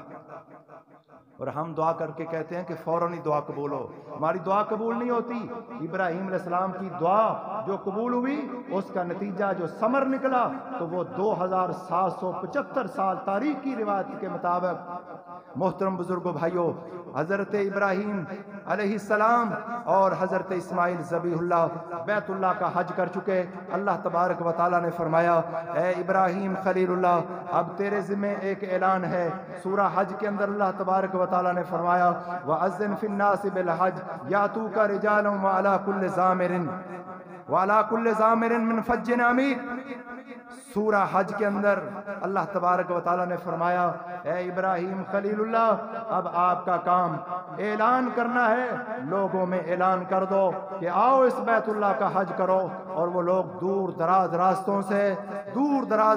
اور ہم دعا کر کے کہتے ہیں کہ فوراً ہی دعا قبول ہو. ہماری دعا قبول نہیں ہوتی. ابراہیم علیہ السلام کی دعا جو قبول ہوئی، اس کا نتیجہ جو ثمر نکلا، تو وہ 2775 سال تاریخ کی روایت کے مطابق. محترم بزرگوں بھائیوں، حضرت ابراہیم علیہ السلام اور حضرت اسماعیل ذبیح اللہ بیت اللہ کا حج کر چکے. اللہ تبارک و تعالیٰ نے فرمایا، اے ابراہیم خلیل اللہ، اب تیرے ذمہ ایک اعلان ہے. سورہ حج کے اندر اللہ تبارک و تعالیٰ نے فرمایا، وَأَذِّنْ فِي النَّاسِ بِالْحَجِّ يَأْتُوكَ رِجَالًا وَعَلَىٰ كُلِّ ضَامِرٍ مِّن فَجٍّ عَمِيقٍ. سورہ حج کے اندر اللہ تبارک و تعالیٰ نے فرمایا، اے ابراہیم خلیل اللہ، اب آپ کا کام اعلان کرنا ہے. لوگوں میں اعلان کر دو کہ آؤ اس بیت اللہ کا حج کرو. اور وہ لوگ دور دراز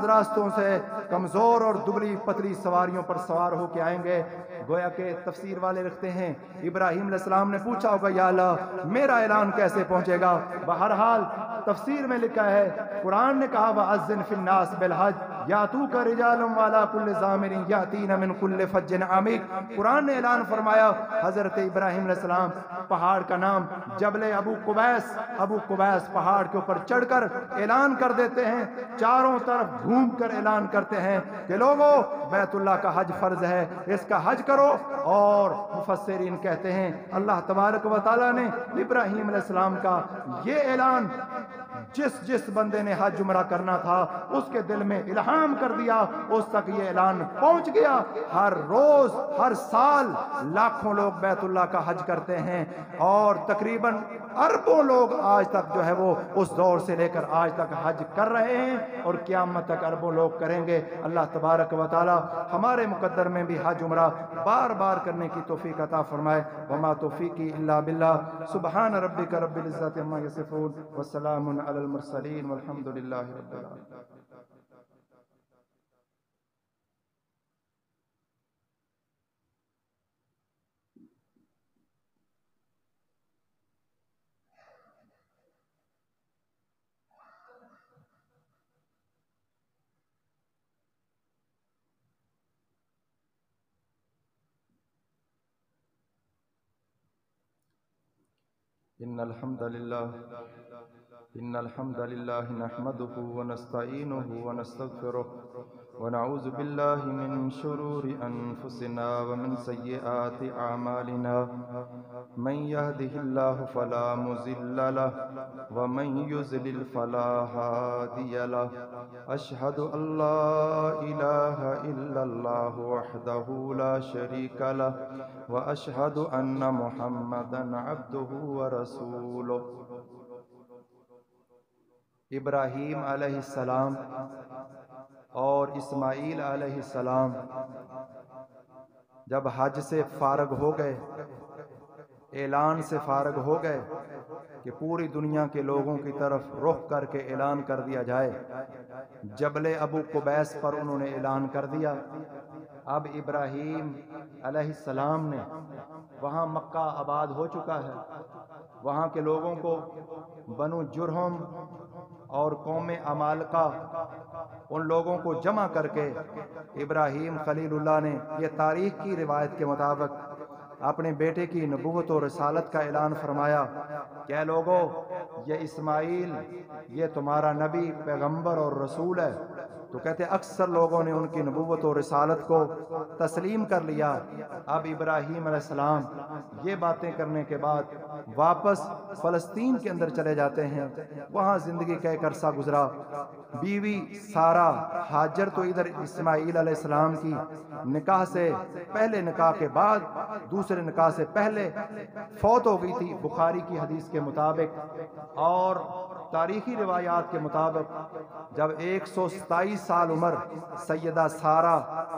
راستوں سے کمزور اور دبلی پتلی سواریوں پر سوار ہو کے آئیں گے. گویا کہ تفسیر والے لکھتے ہیں ابراہیم علیہ السلام نے پوچھا ہوگا، یا اللہ میرا اعلان کیسے پہنچے گا؟ بہرحال تفسیر میں لکھا ہے، قرآن نے کہا وَأَذِّنْ فِي النَّاسِ بِالْحَجِّ يَأْتُوكَ رِجَالًا وَعَلَىٰ كُلِّ ضَامِرٍ يَأْتِينَ مِنْ كُلِّ فَجٍّ عَمِيقٍ. قرآن نے اعلان فرمایا. حضرت ابراہیم علیہ السلام پہاڑ کا نام جبل ابو قبیس پہاڑ کے اوپر چڑھ کر اعلان کر دیتے ہیں، چاروں طرف گھوم کر اعلان کرتے ہیں کہ لوگوں بیت اللہ کا حج فرض ہے، اس کا حج کرو. اور مفسرین کہتے ہیں اللہ تبارک و تعالیٰ نے ابراہیم علیہ السلام کا یہ اعلان جس بندے نے حج عمرہ کرنا تھا اس کے دل میں الہام کر دیا، اس تک یہ اعلان پہنچ گیا. ہر روز ہر سال لاکھوں لوگ بیت اللہ کا حج کرتے ہیں، اور تقریباً اربوں لوگ آج تک جو ہے وہ اس دور سے لے کر آج تک حج کر رہے ہیں، اور قیامت تک اربوں لوگ کریں گے. اللہ تبارک و تعالی ہمارے مقدر میں بھی حج عمرہ بار بار کرنے کی توفیق عطا فرمائے. وما توفیقی الا باللہ. سبحان ربک رب العزت عما یصفون والسلام علی المرسلین والحمد للہ رب العالمین. إن الحمد لله نحمده ونستعينه ونستغفره ونعوذ بالله من شرور أنفسنا ومن سيئات أعمالنا. من يهده الله فلا مضل له ومن يضلل فلا هادي له. أشهد أن لا إله إلا الله وحده لا شريك له وأشهد أن محمدا عبده ورسوله. ابراہیم علیہ السلام اور اسماعیل علیہ السلام جب حج سے فارغ ہو گئے، اعلان سے فارغ ہو گئے کہ پوری دنیا کے لوگوں کی طرف رخ کر کے اعلان کر دیا جائے، جبل ابو قبیس پر انہوں نے اعلان کر دیا. اب ابراہیم علیہ السلام نے، وہاں مکہ آباد ہو چکا ہے، وہاں کے لوگوں کو بنو جرہم اور قوم عمالقہ ان لوگوں کو جمع کر کے ابراہیم خلیل اللہ نے، یہ تاریخ کی روایت کے مطابق اپنے بیٹے کی نبوت و رسالت کا اعلان فرمایا کہ اے لوگو، یہ اسماعیل یہ تمہارا نبی، پیغمبر اور رسول ہے۔ تو کہتے اکثر لوگوں نے ان کی نبوت و رسالت کو تسلیم کر لیا۔ اب ابراہیم علیہ السلام یہ باتیں کرنے کے بعد واپس فلسطین کے اندر چلے جاتے ہیں۔ وہاں زندگی کا ایک عرصہ گزرا۔ بیوی سارہ، ہاجر تو ادھر اسماعیل علیہ السلام کی نکاح سے پہلے، نکاح کے بعد دوسرے نکاح سے پہلے فوت ہو گئی تھی بخاری کی حدیث کے مطابق، اور تاریخی روایات کے مطابق جب 127 سال عمر سیدہ سارہ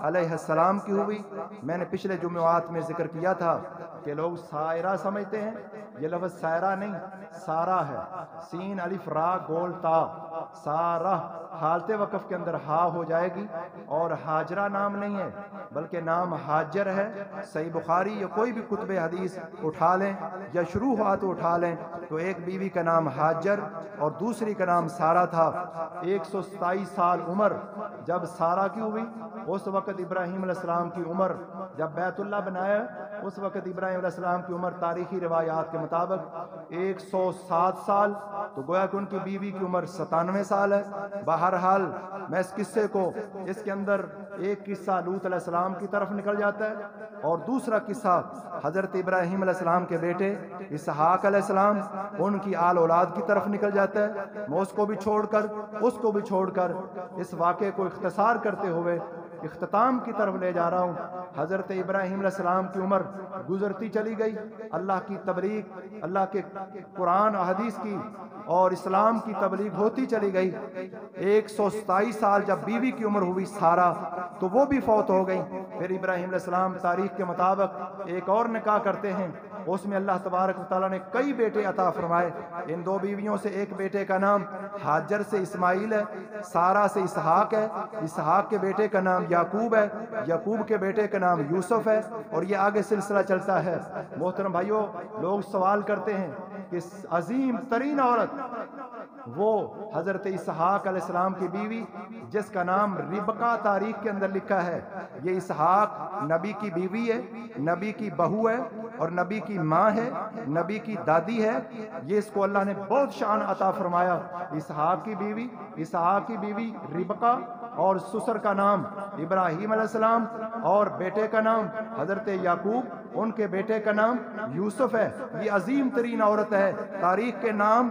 علیہ السلام کی ہوئی، میں نے پچھلے جمعات میں ذکر کیا تھا کہ لوگ سائرہ سمجھتے ہیں، یہ لفظ سائرہ نہیں سارہ ہے، سین الف را گول تا، سارہ حالت وقف کے اندر ہا ہو جائے گی، اور ہاجرہ نام نہیں ہے بلکہ نام ہاجر ہے۔ صحیح بخاری یا کوئی بھی کتب حدیث اٹھا لیں یا شروع ہوا تو اٹھا لیں تو ایک بیوی کا نام ہاجر اور دوسری کا نام سارہ تھا۔ 127 سال عمر جب سارہ کی ہوئی، اس وقت ابراہیم علیہ السلام کی عمر، جب بیت اللہ بنایا اس وقت ابراہیم علیہ السلام کی عمر تاریخی روایات کے مطابق 107 سال، تو گویا کہ ان کی بیوی کی عمر 97 سال ہے۔ بہرحال میں اس قصے کو، اس کے اندر ایک قصہ لوط علیہ السلام کی طرف نکل جاتا ہے اور دوسرا قصہ حضرت ابراہیم علیہ السلام کے بیٹے اسحاق علیہ السلام، ان کی آل اولاد کی طرف نکل جاتا ہے۔ میں اس کو بھی چھوڑ کر اس واقعے کو اختصار کرتے ہوئے اختتام کی طرف لے جا رہا ہوں۔ حضرت ابراہیم علیہ السلام کی عمر گزرتی چلی گئی، اللہ کی تبلیغ، اللہ کے قرآن و حدیث کی اور اسلام کی تبلیغ ہوتی چلی گئی۔ 127 سال جب بیوی کی عمر ہوئی سارہ، تو وہ بھی فوت ہو گئی۔ پھر ابراہیم علیہ السلام تاریخ کے مطابق ایک اور نکاح کرتے ہیں، اس میں اللہ تبارک و تعالیٰ نے کئی بیٹے عطا فرمائے۔ ان دو بیویوں سے ایک بیٹے کا نام ہاجر سے اسماعیل ہے، سارہ سے اسحاق ہے، اسحاق کے بیٹے کا نام یعقوب ہے، یعقوب کے بیٹے کا نام یوسف ہے، اور یہ آگے سلسلہ چلتا ہے۔ محترم بھائیوں، لوگ سوال کرتے ہیں کہ عظیم ترین عورت وہ حضرت اسحاق علیہ السلام کی بیوی جس کا نام ربقہ تاریخ کے اندر لکھا ہے، یہ اسحاق نبی کی بیوی ہے، نبی کی بہو ہے اور نبی کی ماں ہے، نبی کی دادی ہے۔ یہ اس کو اللہ نے بہت شان عطا فرمایا۔ اسحاق کی بیوی ربقہ، اور سسر کا نام ابراہیم علیہ السلام، اور بیٹے کا نام حضرت یعقوب، ان کے بیٹے کا نام یوسف ہے۔ یہ عظیم ترین عورت ہے۔ تاریخ کے نام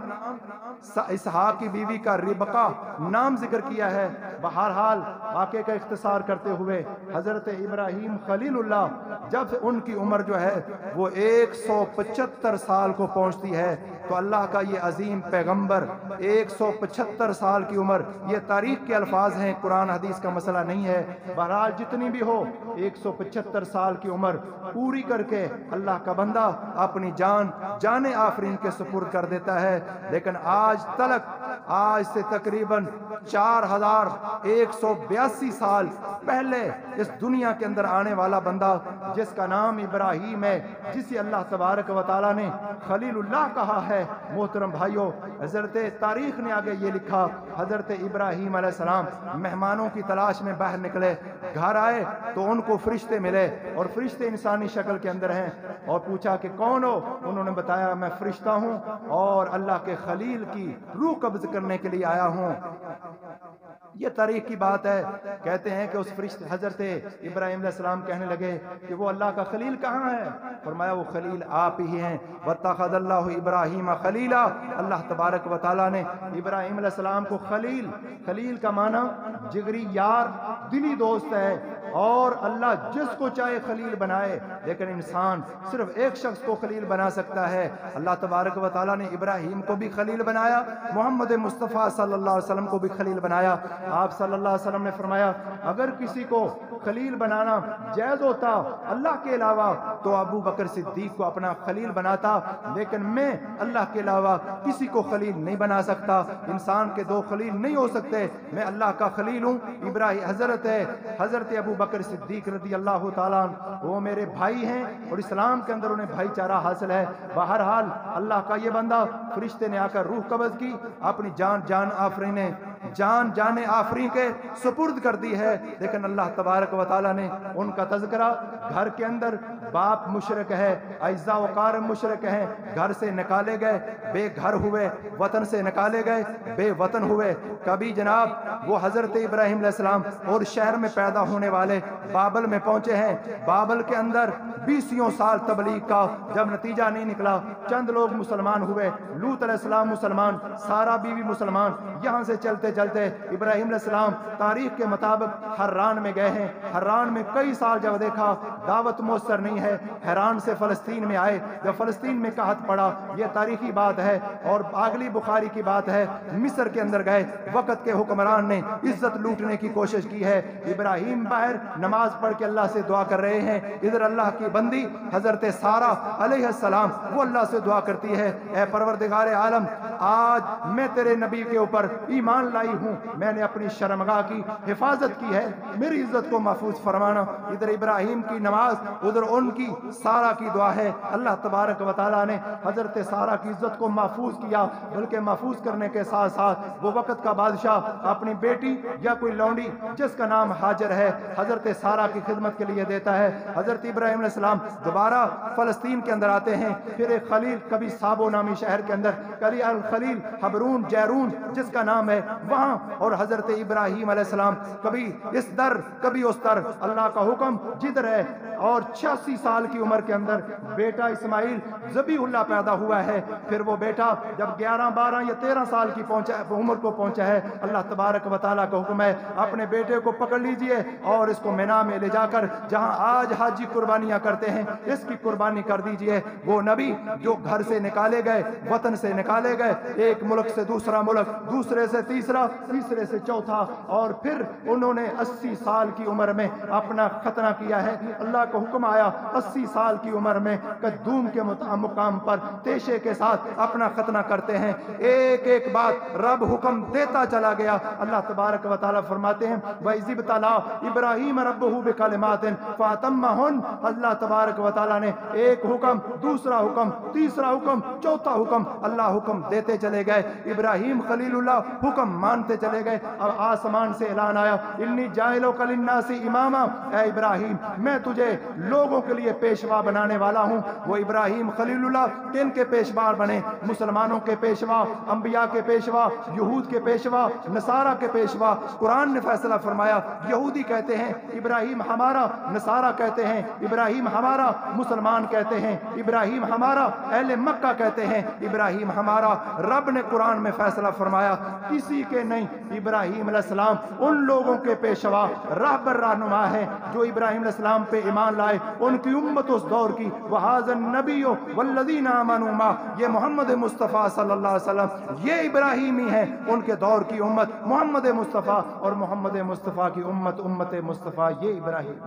اسحاق کی بیوی کا ربقہ نام ذکر کیا ہے۔ بہرحال واقعے کا اختصار کرتے ہوئے حضرت ابراہیم خلیل اللہ جب ان کی عمر جو ہے وہ 175 سال کو پہنچتی ہے، تو اللہ کا یہ عظیم پیغمبر 175 سال کی عمر، یہ تاریخ کے الفاظ ہیں، قرآن حدیث کا مسئلہ نہیں ہے۔ بہرحال جتنی بھی ہو 175 سال کی عمر پوری کر کے اللہ کا بندہ اپنی جان آفرین کے سپرد کر دیتا ہے۔ لیکن آج سے تقریباً 4182 سال پہلے اس دنیا کے اندر آنے والا بندہ جس کا نام ابراہیم ہے، جسے اللہ تبارک و تعالیٰ نے خلیل اللہ کہا ہے، محترم بھائیوں، حضرت تاریخ نے آگے یہ لکھا، حضرت ابراہیم علیہ السلام مہمانوں کی تلاش میں باہر نکلے، گھر آئے تو ان کو فرشتے ملے، اور فرشتے انسانی شکل کے اندر ہیں، اور پوچھا کہ کون ہو؟ انہوں نے بتایا میں فرشتہ ہوں اور اللہ کے خلیل کی روح قبض کرنے کے لیے آیا ہوں۔ یہ تاریخ کی بات ہے۔ کہتے ہیں کہ اس فرشتے حضرت ابراہیم علیہ السلام کہنے لگے کہ وہ اللہ کا خلیل کہاں ہے؟ فرمایا وہ خلیل آپ ہی ہیں۔ وَاتَّخَذَ اللَّهُ إِبْرَاهِيمَ خَلِيلًا، اللہ تبارک و تعالیٰ نے ابراہیم علیہ السلام کو خلیل کا معنی جگری یار، دلی دوست ہے، اور اللہ جس کو چاہے خلیل بنائے، لیکن انسان صرف ایک شخص کو خلیل بنا سکتا ہے۔ اللہ تبارک و تعالیٰ نے ابراہیم کو بھی خلیل بنایا، محمد مصطفیٰ صلی اللہ علیہ وسلم کو بھی خلیل بنایا۔ آپ صلی اللہ علیہ وسلم نے فرمایا اگر کسی کو خلیل بنانا جائز ہوتا اللہ کے علاوہ تو ابو بکر صدیق کو اپنا خلیل بناتا، لیکن میں اللہ کے علاوہ کسی کو خلیل نہیں بنا سکتا۔ انسان کے دو خلیل نہیں ہو سکتے، میں اللہ کا خلیل ہوں۔ ابراہیم حضرت ابو بکر صدیق رضی اللہ تعالیٰ عنہ وہ میرے بھائی ہیں، اور اسلام کے اندر انہیں بھائی چارہ حاصل ہے۔ بہرحال اللہ کا یہ بندہ، فرشتے نے آ کر روح قبض کی، اپنی جان آفرینے جان آفرین کے سپرد کر دی ہے، لیکن اللہ تبارک و تعالیٰ نے ان کا تذکرہ گھر کے اندر باپ مشرک ہے، اعزا و اقارب مشرک ہیں، گھر سے نکالے گئے بے گھر ہوئے، وطن سے نکالے گئے بے وطن ہوئے۔ کبھی جناب وہ حضرت ابراہیم علیہ السلام اور شہر میں پیدا ہونے والے بابل میں پہنچے ہیں، بابل کے اندر 20 سال تبلیغ کا جب نتیجہ نہیں نکلا، چند لوگ مسلمان ہوئے، لوط علیہ السلام مسلمان، سارا بیوی مسلمان، یہاں سے چلتے چلتے ابراہیم علیہ السلام تاریخ کے مطابق حران میں گئے ہیں۔ حران میں کئی سال جب دیکھا دعوت مؤثر نہیں ہے، حران سے فلسطین میں آئے، جب فلسطین میں قحط پڑا، یہ تاریخی بات ہے اور اگلی بخاری کی بات ہے، مصر کے اندر گئے، وقت کے حکمران نے عزت لوٹنے کی کوشش کی ہے، ابراہیم باہر نماز پڑھ کے اللہ سے دعا کر رہے ہیں، ادھر اللہ کی بندی حضرت سارہ علیہ السلام وہ اللہ سے دعا کرتی ہے، اے پروردگار عالم، آج میں تیرے نبی کے اوپر ایمان لائی ہوں، میں نے اپنی شرمگاہ کی حفاظت کی ہے، میری عزت کو محفوظ فرمانا۔ ادھر ابراہیم کی نماز، ادھر ان کی سارہ کی دعا ہے، اللہ تبارک و تعالیٰ نے حضرت سارہ کی عزت کو محفوظ کیا، بلکہ محفوظ کرنے کے ساتھ ساتھ وہ وقت کا بادشاہ اپنی بیٹی یا کوئی لونڈی جس کا نام ہاجر ہے حضرت سارہ کی خدمت کے لیے دیتا ہے۔ حضرت ابراہیم علیہ السلام دوبارہ فلسطین کے اندر آتے ہیں، پھر ایک خلیل کبھی سابو نامی شہر کے اندر، کبھی الخلیل حبرون جیرون جس کا نام ہے وہاں، اور حضرت ابراہیم علیہ السلام کبھی اس در کبھی اس در، اللہ کا حکم جدھر ہے، اور 86 سال کی عمر کے اندر بیٹا اسماعیل ذبیح اللہ پیدا ہوا ہے۔ پھر وہ بیٹا جب 11 12 یا 13 سال کی عمر کو پہنچا ہے، اللہ تبارک و تعالیٰ کا حکم ہے اپنے بیٹے کو پکڑ لیجئے اور اس کو مینا میں لے جا کر جہاں آج حاجی قربانیاں کرتے ہیں اس کی قربانی کر دیجئے۔ وہ نبی جو گھر سے نکالے گئے، وطن سے نکالے گئے، ایک ملک سے دوسرا ملک، دوسرے سے تیسرا، تیسرے سے چوتھا، اور پھر انہوں نے 80 سال کی عمر میں اپنا ختنہ کیا ہے۔ اللہ کا حکم آیا 80 سال کی عمر میں قدوم کے مقام پر تیشے کے ساتھ اپنا ختنہ کرتے ہیں۔ ایک ایک بات رب حکم دیتا چلا گیا۔ اللہ تبارک و تعالیٰ فرماتے ہیں وَإِذِ ابْتَلَىٰ إِبْرَاهِيمَ رَبُّهُ بِكَلِمَاتٍ فَأَتَمَّهُنَّ، اللہ تبارک و تعالیٰ نے ایک حکم، دوسرا حکم، تیسرا حکم، چوتھا حکم، اللہ حکم دیتے چلے گئے۔ ابراہیم خلیل اللہ حکم مانتے چلے گئے۔ اب آسمان سے اعلان آیا انی جاعلک للناس اماما، اے ابراہیم میں تجھے لوگوں کے لیے پیشوا بنانے والا ہوں۔ وہ ابراہیم خلیل اللہ کن کے پیشوا بنے؟ مسلمانوں کے پیشوا، انبیاء کے پیشوا، یہود کے پیشوا، نصارہ کے پیشوا۔ قرآن نے فیصلہ فرمایا، یہودی کہتے ہیں ابراہیم ہمارا، نصارہ کہتے ہیں ابراہیم ہمارا، مسلمان کہتے ہیں ابراہیم ہمارا، اہل مکہ کہتے ہیں ابراہیم ہمارا۔ رب نے قرآن میں فیصلہ فرمایا کسی کے نہیں، ابراہیم علیہ السلام ان لوگوں کے پیشوا راہبر رہنما ہے جو ابراہیم علیہ السلام پہ ایمان لائے، ان کی امت اس دور کی۔ وَهَذَا النَّبِيُّ وَالَّذِينَ آمَنُوا مَعَهُ، یہ محمد مصطفیٰ صلی اللہ علیہ وسلم یہ ابراہیمی ہیں، ان کے دور کی امت محمد مصطفیٰ، اور محمد مصطفیٰ کی امت امت مصطفیٰ یہ ابراہیم۔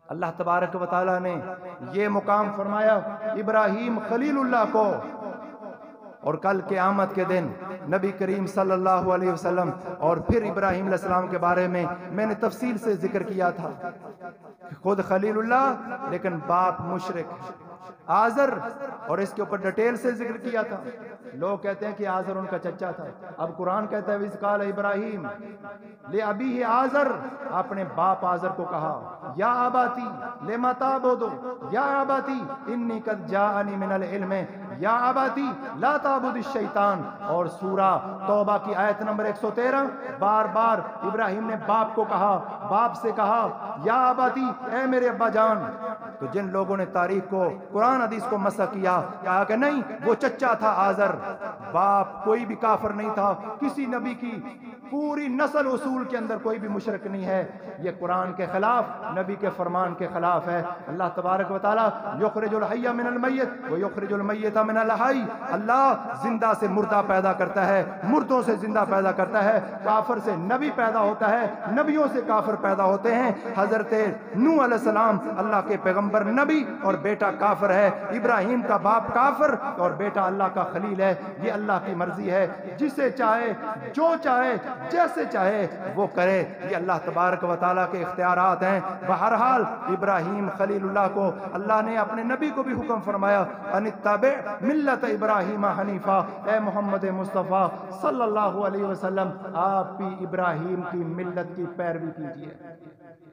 اللہ تبارک و تعالیٰ نے یہ مقام فرمایا ابراہیم خلیل اللہ کو، اور کل قیامت کے دن نبی کریم صلی اللہ علیہ وسلم اور پھر ابراہیم علیہ السلام کے بارے میں نے تفصیل سے ذکر کیا تھا، خود خلیل اللہ لیکن باپ مشرک آزر، اور اس کے اوپر ڈیٹیل سے ذکر کیا تھا۔ لوگ کہتے ہیں کہ آزر ان کا چچا تھا، اب قرآن کہتا ہے وَإِذْ قَالَ ابراہیم لِأَبِيهِ آزر، اپنے باپ آزر کو کہا یا آباتی لِمَ تَعْبُدُ، یا آباتی انی قد جاءنی من العلم، یا آباتی لا تعبد الشیطان۔ اور سورہ توبہ کی آیت نمبر 113 بار بار ابراہیم نے باپ کو کہا، باپ سے کہا یا آباتی، اے میرے ابا جان۔ تو جن لوگوں نے تاریخ کو، قرآن حدیث کو مسح کیا، کہا کہ نہیں وہ چچا تھا آزر، باپ کوئی بھی کافر نہیں تھا، کسی نبی کی پوری نسل اصول کے اندر کوئی بھی مشرک نہیں ہے۔ یہ قرآن کے خلاف، نبی کے فرمان کے خلاف ہے۔ اللہ تبارک و تعالیٰ یخرج الحی من المیت و یخرج المیت من الحی، اللہ زندہ سے مردہ پیدا کرتا ہے، مردوں سے زندہ پیدا کرتا ہے، کافر سے نبی پیدا ہوتا ہے، نبیوں سے کافر پیدا ہوتے ہیں۔ حضرت نوح علیہ السلام اللہ کے پیغمبر نبی اور بیٹا کافر ہے، ابراہیم کا باپ کافر اور بیٹا اللہ کا خلیل ہے۔ یہ اللہ کی مرضی ہے، جسے چاہے جو چاہے جیسے چاہے وہ کرے، یہ اللہ تبارک و تعالیٰ کے اختیارات ہیں۔ بہرحال ابراہیم خلیل اللہ کو اللہ نے اپنے نبی کو بھی حکم فرمایا ان اتبع ملت ابراہیم حنیفہ، اے محمد مصطفیٰ صلی اللہ علیہ وسلم آپ بھی ابراہیم کی ملت کی پیروی کیجیے۔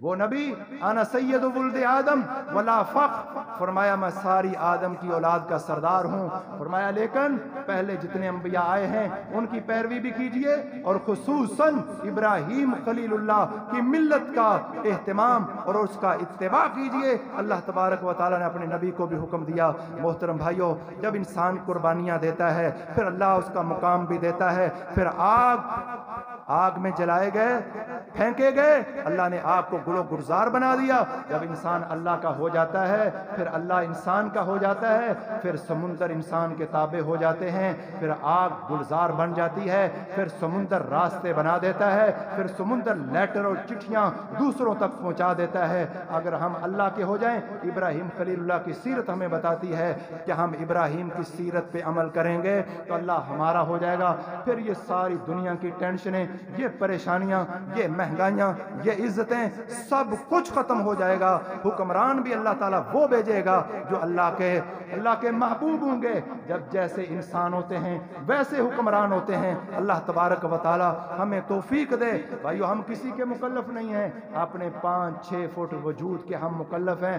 وہ نبی انا سید ولد آدم ولا فخر، فرمایا میں ساری آدم کی اولاد کا سردار ہوں، فرمایا لیکن پہلے جتنے انبیاء آئے ہیں ان کی پیروی بھی کیجئے، اور خصوصاً ابراہیم خلیل اللہ کی ملت کا اہتمام اور اس کا اتباع کیجئے۔ اللہ تبارک و تعالیٰ نے اپنے نبی کو بھی حکم دیا۔ محترم بھائیوں، جب انسان قربانیاں دیتا ہے پھر اللہ اس کا مقام بھی دیتا ہے، پھر آگ میں جلائے گئے، پھینکے گئے، اللہ نے آگ کو گل و گلزار بنا دیا۔ جب انسان اللہ کا ہو جاتا ہے پھر اللہ انسان کا ہو جاتا ہے، پھر سمندر انسان کے تابع ہو جاتے ہیں، پھر آگ گلزار بن جاتی ہے، پھر سمندر راستے بنا دیتا ہے، پھر سمندر لیٹر اور چٹھیاں دوسروں تک پہنچا دیتا ہے۔ اگر ہم اللہ کے ہو جائیں، ابراہیم خلیل اللہ کی سیرت ہمیں بتاتی ہے کہ ہم ابراہیم کی سیرت پہ عمل کریں گے تو اللہ ہمارا ہو جائے گا۔ پھر یہ ساری دنیا کی ٹینشنیں، یہ پریشانیاں، یہ مہنگائیاں، یہ عزتیں، سب کچھ ختم ہو جائے گا۔ حکمران بھی اللہ تعالیٰ وہ بھیجے گا جو اللہ کے محبوب ہوں گے۔ جب جیسے انسان ہوتے ہیں ویسے حکمران ہوتے ہیں۔ اللہ تبارک و تعالیٰ ہمیں توفیق دے۔ بھائیو، ہم کسی کے مکلف نہیں ہیں، اپنے 5-6 فٹ وجود کے ہم مکلف ہیں۔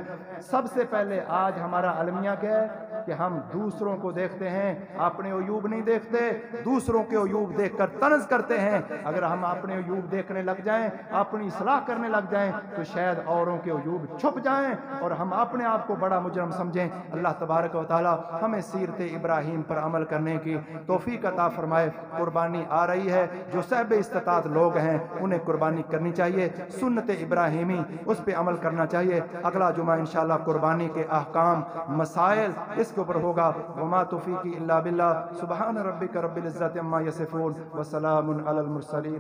سب سے پہلے آج ہمارا المیہ کیا ہے کہ ہم دوسروں کو دیکھتے ہیں، اپنے عیوب نہیں دیکھتے، دوسروں کے عیوب دیکھ کر طنز کرتے ہیں۔ اگر ہم اپنے عیوب دیکھنے لگ جائیں، اپنی اصلاح کرنے لگ جائیں تو شاید اوروں کے عیوب چھپ جائیں اور ہم اپنے آپ کو بڑا مجرم سمجھیں۔ اللہ تبارک و تعالی ہمیں سیرت ابراہیم پر عمل کرنے کی توفیق عطا فرمائے۔ قربانی آ رہی ہے، جو صاحب استطاعت لوگ ہیں انہیں قربانی کرنی چاہیے، سنت ابراہیمی اس پہ عمل کرنا چاہیے۔ اگلا جمعہ انشاءاللہ قربانی کے احکام، مسائل اس کے اوپر ہوگا۔ وما توفیقی الا باللہ، سبحان ربک رب العزت عما یصفون وسلام علی المرسلین۔